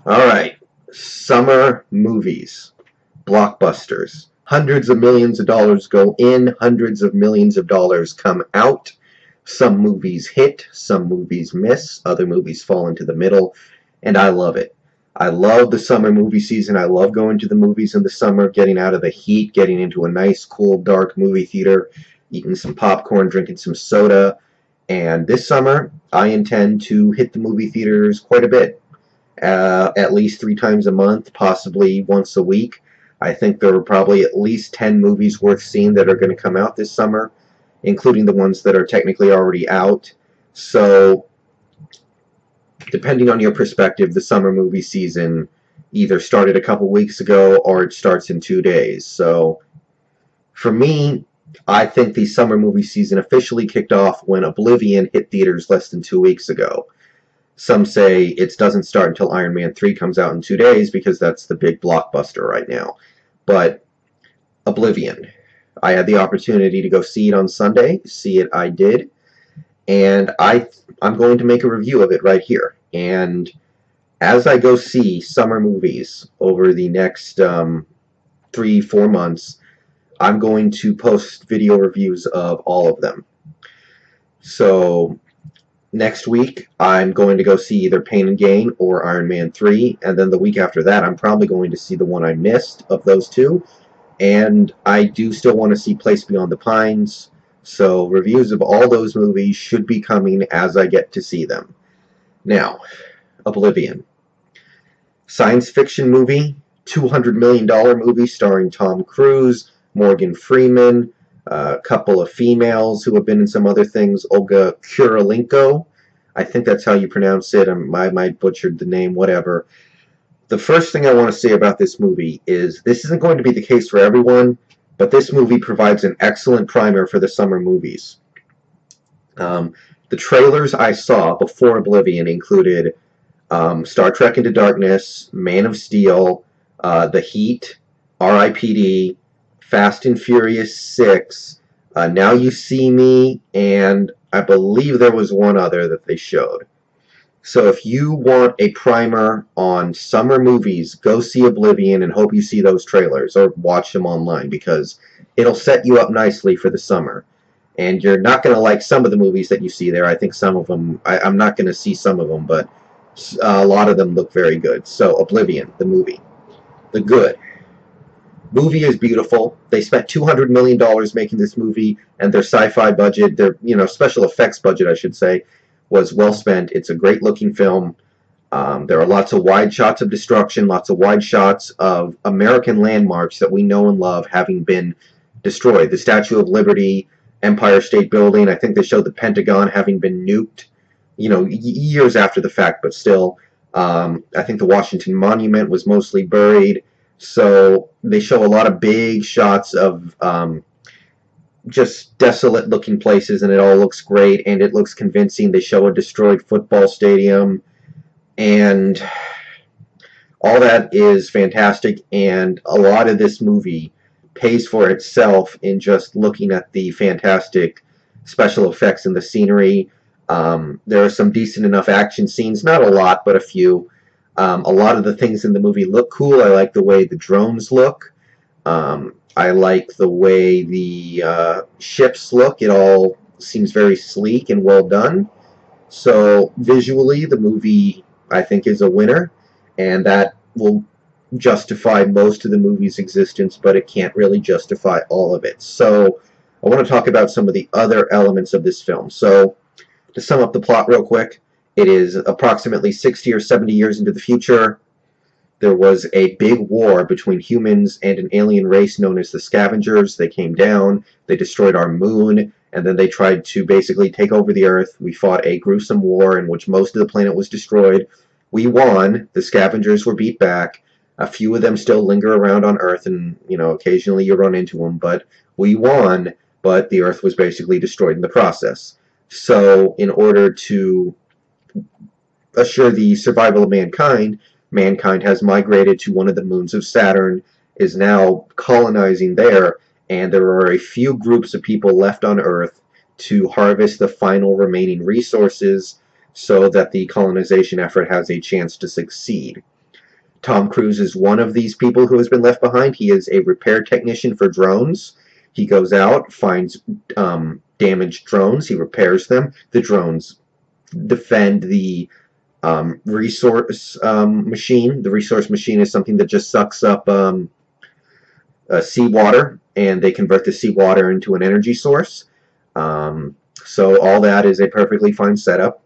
Alright, summer movies, blockbusters. Hundreds of millions of dollars go in, hundreds of millions of dollars come out. Some movies hit, some movies miss, other movies fall into the middle, and I love it. I love the summer movie season. I love going to the movies in the summer, getting out of the heat, getting into a nice, cool, dark movie theater, eating some popcorn, drinking some soda. And this summer, I intend to hit the movie theaters quite a bit. At least 3 times a month, possibly once a week. I think there are probably at least 10 movies worth seeing that are going to come out this summer, including the ones that are technically already out. So, depending on your perspective, the summer movie season either started a couple weeks ago or it starts in 2 days. So, for me, I think the summer movie season officially kicked off when Oblivion hit theaters less than 2 weeks ago. Some say it doesn't start until Iron Man 3 comes out in 2 days because that's the big blockbuster right now. But Oblivion, I had the opportunity to go see it on Sunday. See it, I did. And I'm going to make a review of it right here. And as I go see summer movies over the next 3-4 months, I'm going to post video reviews of all of them. So next week, I'm going to go see either Pain and Gain or Iron Man 3, and then the week after that, I'm probably going to see the one I missed of those two, and I do still want to see Place Beyond the Pines, so reviews of all those movies should be coming as I get to see them. Now, Oblivion. Science fiction movie, $200 million movie starring Tom Cruise, Morgan Freeman, a couple of females who have been in some other things. Olga Kurylenko, I think that's how you pronounce it. I might butchered the name, whatever. The first thing I want to say about this movie is this isn't going to be the case for everyone, but this movie provides an excellent primer for the summer movies. The trailers I saw before Oblivion included Star Trek Into Darkness, Man of Steel, The Heat, R.I.P.D., Fast and Furious 6, Now You See Me, and I believe there was one other that they showed. So if you want a primer on summer movies, go see Oblivion and hope you see those trailers or watch them online because it'll set you up nicely for the summer. And you're not going to like some of the movies that you see there. I think some of them, I'm not going to see some of them, but a lot of them look very good. So Oblivion, the movie. The good. Movie is beautiful. They spent $200 million making this movie, and their sci-fi budget, their special effects budget, I should say, was well spent. It's a great-looking film. There are lots of wide shots of destruction, lots of wide shots of American landmarks that we know and love having been destroyed. The Statue of Liberty, Empire State Building. I think they showed the Pentagon having been nuked, years after the fact, but still. I think the Washington Monument was mostly buried. So they show a lot of big shots of just desolate looking places, and it all looks great and it looks convincing. They show a destroyed football stadium, and all that is fantastic, and a lot of this movie pays for itself in just looking at the fantastic special effects and the scenery. There are some decent enough action scenes, not a lot, but a few. A lot of the things in the movie look cool. I like the way the drones look. I like the way the ships look. It all seems very sleek and well done. So visually, the movie, I think, is a winner, and that will justify most of the movie's existence, but it can't really justify all of it. So I want to talk about some of the other elements of this film. So to sum up the plot real quick, it is approximately 60 or 70 years into the future. There was a big war between humans and an alien race known as the Scavengers. They came down, they destroyed our moon, and then they tried to basically take over the Earth. We fought a gruesome war in which most of the planet was destroyed. We won. The Scavengers were beat back. A few of them still linger around on Earth, and occasionally you run into them, but we won, but the Earth was basically destroyed in the process. So in order to assure the survival of mankind, mankind has migrated to one of the moons of Saturn, is now colonizing there, and there are a few groups of people left on Earth to harvest the final remaining resources so that the colonization effort has a chance to succeed. Tom Cruise is one of these people who has been left behind. He is a repair technician for drones. He goes out, finds damaged drones, he repairs them. The drones defend the resource machine. The resource machine is something that just sucks up seawater, and they convert the seawater into an energy source. So all that is a perfectly fine setup.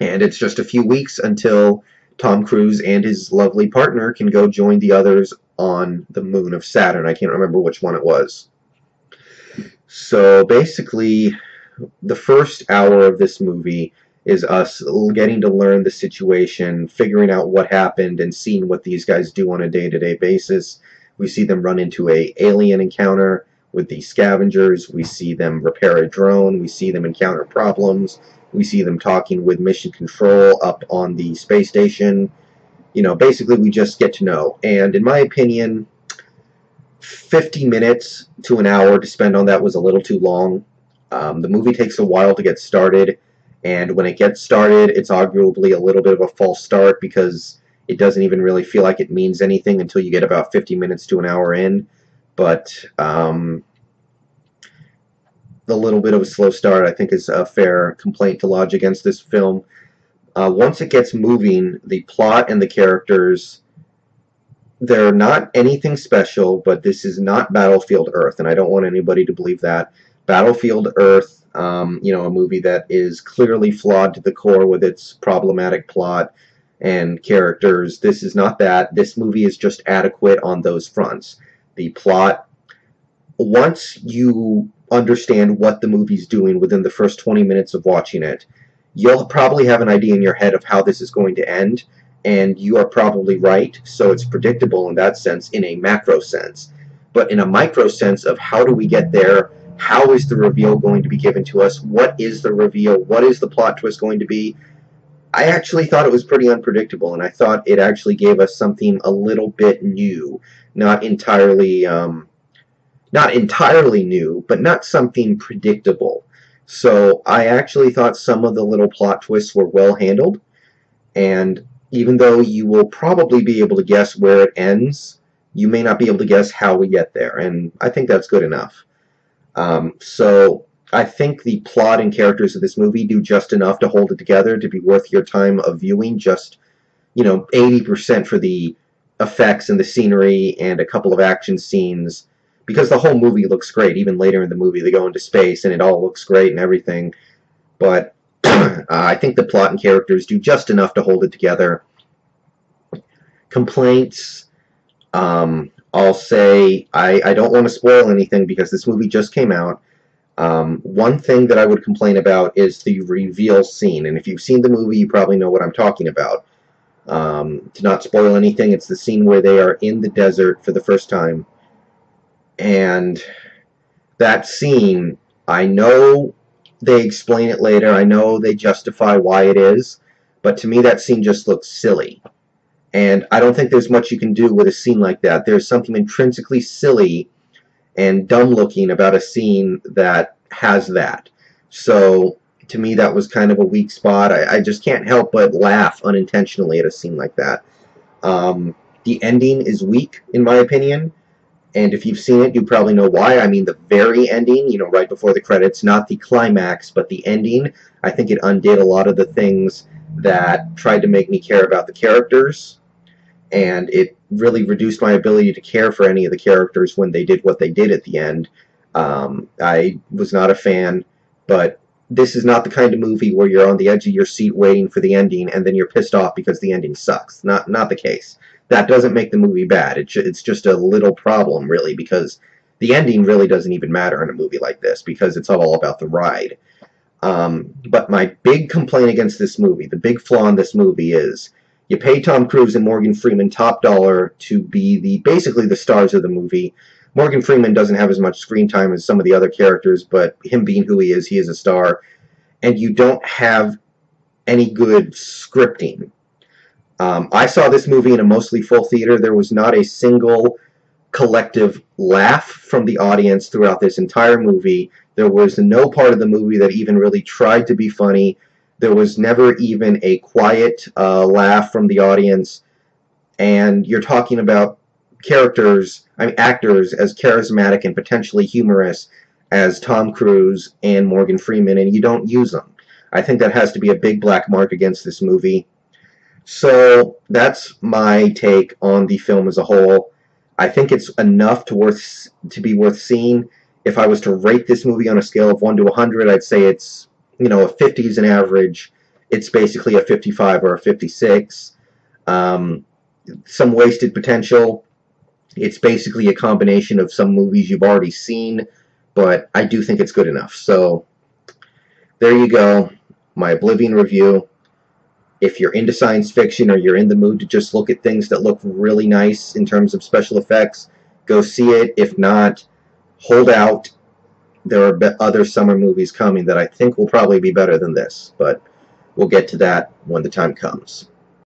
And it's just a few weeks until Tom Cruise and his lovely partner can go join the others on the moon of Saturn. I can't remember which one it was. So basically, the first hour of this movie is us getting to learn the situation, figuring out what happened, and seeing what these guys do on a day-to-day basis. We see them run into an alien encounter with the scavengers. We see them repair a drone. We see them encounter problems. We see them talking with mission control up on the space station. You know, basically we just get to know. And in my opinion, 50 minutes to an hour to spend on that was a little too long. The movie takes a while to get started, and when it gets started, it's arguably a little bit of a false start because it doesn't even really feel like it means anything until you get about 50 minutes to an hour in. But the little bit of a slow start, I think, is a fair complaint to lodge against this film. Once it gets moving, the plot and the characters, they're not anything special, but this is not Battlefield Earth, and I don't want anybody to believe that. Battlefield Earth, you know, a movie that is clearly flawed to the core with its problematic plot and characters. This is not that. This movie is just adequate on those fronts. The plot, once you understand what the movie's doing within the first 20 minutes of watching it, you'll probably have an idea in your head of how this is going to end, and you are probably right, so it's predictable in that sense, in a macro sense. But in a micro sense of how do we get there, how is the reveal going to be given to us, what is the reveal, what is the plot twist going to be, I actually thought it was pretty unpredictable, and I thought it actually gave us something a little bit new, not entirely new, but not something predictable. So I actually thought some of the little plot twists were well handled, and even though you will probably be able to guess where it ends, you may not be able to guess how we get there, and I think that's good enough. So I think the plot and characters of this movie do just enough to hold it together to be worth your time of viewing. Just, you know, 80% for the effects and the scenery and a couple of action scenes, because the whole movie looks great. Even later in the movie they go into space and it all looks great and everything, but I think the plot and characters do just enough to hold it together. Complaints, I'll say I don't want to spoil anything because this movie just came out. One thing that I would complain about is the reveal scene, and if you've seen the movie you probably know what I'm talking about. To not spoil anything, it's the scene where they are in the desert for the first time. And that scene, I know they explain it later, I know they justify why it is, but to me that scene just looks silly. And I don't think there's much you can do with a scene like that. There's something intrinsically silly and dumb-looking about a scene that has that. So, to me that was kind of a weak spot. I just can't help but laugh unintentionally at a scene like that. The ending is weak, in my opinion. And if you've seen it, you probably know why. I mean, the very ending, you know, right before the credits, not the climax, but the ending. I think it undid a lot of the things that tried to make me care about the characters. And it really reduced my ability to care for any of the characters when they did what they did at the end. I was not a fan, but this is not the kind of movie where you're on the edge of your seat waiting for the ending and then you're pissed off because the ending sucks. Not the case. That doesn't make the movie bad. It's just a little problem, really, because the ending really doesn't even matter in a movie like this, because it's all about the ride. But my big complaint against this movie, the big flaw in this movie is, you pay Tom Cruise and Morgan Freeman top dollar to be basically the stars of the movie. Morgan Freeman doesn't have as much screen time as some of the other characters, but him being who he is a star. And you don't have any good scripting. I saw this movie in a mostly full theater. There was not a single collective laugh from the audience throughout this entire movie. There was no part of the movie that even really tried to be funny. There was never even a quiet laugh from the audience. and you're talking about actors as charismatic and potentially humorous as Tom Cruise and Morgan Freeman, and you don't use them. I think that has to be a big black mark against this movie. So that's my take on the film as a whole. I think it's enough to be worth seeing. If I was to rate this movie on a scale of 1 to 100, I'd say it's, a 50 is an average. It's basically a 55 or a 56. Some wasted potential. It's basically a combination of some movies you've already seen, but I do think it's good enough. So there you go, my Oblivion review. If you're into science fiction or you're in the mood to just look at things that look really nice in terms of special effects, go see it. If not, hold out. There are other summer movies coming that I think will probably be better than this, but we'll get to that when the time comes.